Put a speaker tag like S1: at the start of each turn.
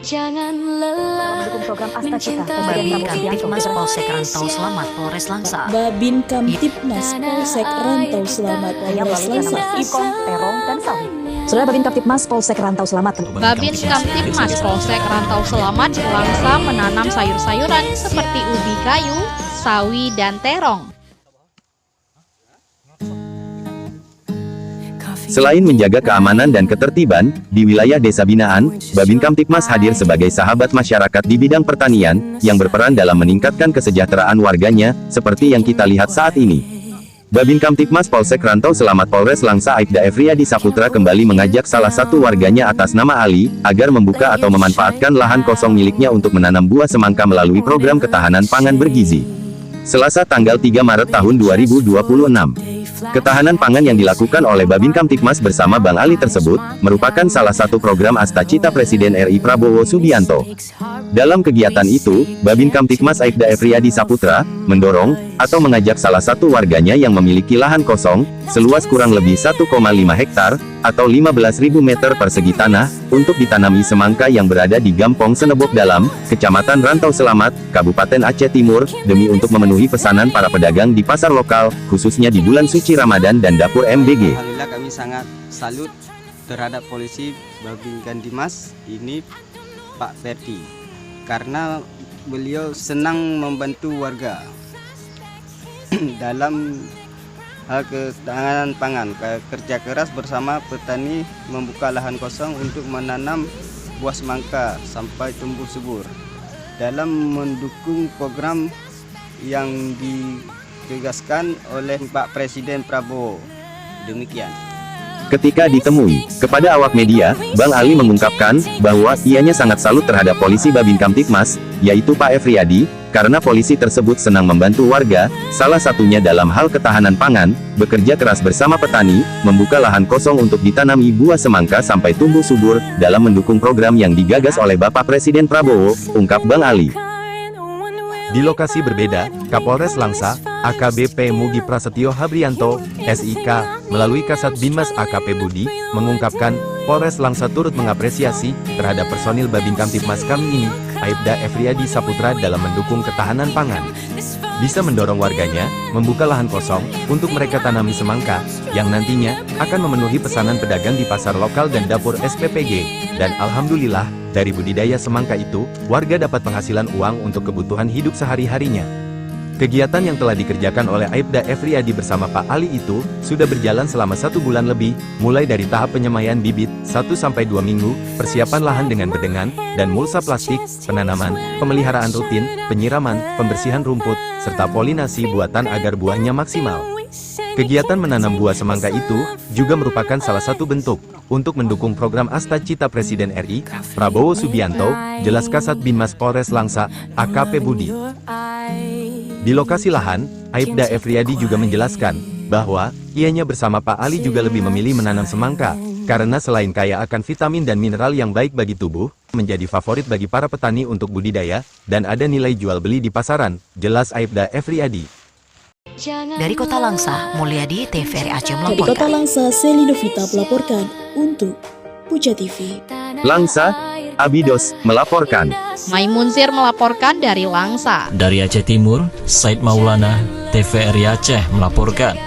S1: Jangan lelah mencintai
S2: Babin Kamtipmas Polsek Rantau Selamat Polres Langsa.
S3: Babin Kamtipmas Polsek Rantau Selamat Polres Langsa.
S4: Ikon, terong, dan sawi. Saudara Babin Kamtipmas Polsek Rantau Selamat.
S5: Babin Kamtipmas Polsek Rantau Selamat Langsa menanam sayur-sayuran seperti ubi kayu, sawi, dan terong.
S6: Selain menjaga keamanan dan ketertiban di wilayah desa binaan, Babin Kamtipmas hadir sebagai sahabat masyarakat di bidang pertanian, yang berperan dalam meningkatkan kesejahteraan warganya, seperti yang kita lihat saat ini. Babin Kamtipmas Polsek Rantau Selamat Polres Langsa Aibda Efriadi Saputra kembali mengajak salah satu warganya atas nama Ali, agar membuka atau memanfaatkan lahan kosong miliknya untuk menanam buah semangka melalui program ketahanan pangan bergizi. Selasa tanggal 3 Maret tahun 2026. Ketahanan pangan yang dilakukan oleh Babin Kamtipmas bersama Bang Ali tersebut, merupakan salah satu program Astacita Presiden RI Prabowo Subianto. Dalam kegiatan itu, Babin Kamtipmas Aibda Efriadi Saputra, mendorong, atau mengajak salah satu warganya yang memiliki lahan kosong, seluas kurang lebih 1,5 hektar, atau 15.000 meter persegi tanah, untuk ditanami semangka yang berada di Gampong Senebok Dalam, Kecamatan Rantau Selamat, Kabupaten Aceh Timur, demi untuk memenuhi pesanan para pedagang di pasar lokal, khususnya di bulan suci Ramadan dan dapur MBG.
S7: Alhamdulillah kami sangat salut terhadap polisi Babin Kamtipmas ini, Pak Ferdi, karena beliau senang membantu warga dalam hal ketahanan pangan. Kerja keras bersama petani membuka lahan kosong untuk menanam buah semangka sampai tumbuh subur, dalam mendukung program yang ditegaskan oleh Pak Presiden Prabowo. Demikian.
S6: Ketika ditemui kepada awak media, Bang Ali mengungkapkan bahwa ianya sangat salut terhadap polisi Babin Kamtipmas, yaitu Pak Efriadi, karena polisi tersebut senang membantu warga, salah satunya dalam hal ketahanan pangan, bekerja keras bersama petani, membuka lahan kosong untuk ditanami buah semangka sampai tumbuh subur, dalam mendukung program yang digagas oleh Bapak Presiden Prabowo, ungkap Bang Ali.
S8: Di lokasi berbeda, Kapolres Langsa, AKBP Mugi Prasetyo Habrianto, SIK, melalui Kasat Binmas AKP Budi, mengungkapkan, Polres Langsa turut mengapresiasi terhadap personil Babin Kamtipmas kami ini, Aibda Efriadi Saputra dalam mendukung ketahanan pangan. Bisa mendorong warganya, membuka lahan kosong, untuk mereka tanami semangka, yang nantinya, akan memenuhi pesanan pedagang di pasar lokal dan dapur SPPG, dan Alhamdulillah, dari budidaya semangka itu, warga dapat penghasilan uang untuk kebutuhan hidup sehari-harinya. Kegiatan yang telah dikerjakan oleh Aibda Efriadi bersama Pak Ali itu, sudah berjalan selama 1 bulan lebih, mulai dari tahap penyemaian bibit, 1-2 minggu, persiapan lahan dengan bedengan, dan mulsa plastik, penanaman, pemeliharaan rutin, penyiraman, pembersihan rumput, serta polinasi buatan agar buahnya maksimal. Kegiatan menanam buah semangka itu, juga merupakan salah satu bentuk, untuk mendukung program Astacita Presiden RI, Prabowo Subianto, jelas Kasat Binmas Polres Langsa, AKP Budi. Di lokasi lahan, Aibda Efriadi juga menjelaskan, bahwa, ianya bersama Pak Ali juga lebih memilih menanam semangka, karena selain kaya akan vitamin dan mineral yang baik bagi tubuh, menjadi favorit bagi para petani untuk budidaya, dan ada nilai jual beli di pasaran, jelas Aibda Efriadi.
S2: Dari Kota Langsa, Mulyadi, TVRI Aceh
S3: Dari Kota
S2: melaporkan.
S3: Langsa, Selinovita melaporkan untuk Puja TV.
S6: Langsa, Abidos, melaporkan.
S5: Maimunzir melaporkan dari Langsa.
S9: Dari Aceh Timur, Said Maulana, TVRI Aceh melaporkan.